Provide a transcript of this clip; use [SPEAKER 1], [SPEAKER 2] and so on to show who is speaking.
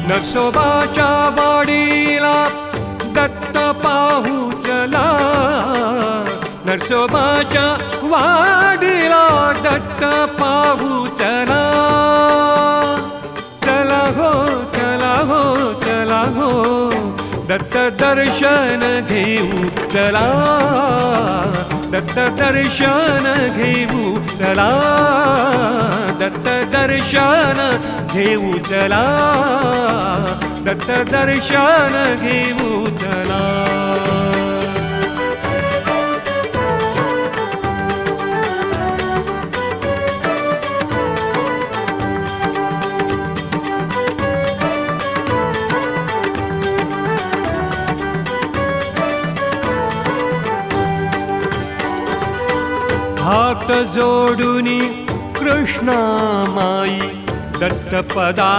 [SPEAKER 1] नरसोबाच्या वाडीला दत्त पाहू चला, नरसोबाच्या वाडीला दत्त पाहू चला. चला हो चला हो चला हो, दत्त दर्शन घेऊ चला, दत्त दर्शन घेऊ चला, दत्त दर्शन घेऊ चला, दत्त दर्शन घेऊ चला. हात जोडूनी कृष्णा माई दत्तपदा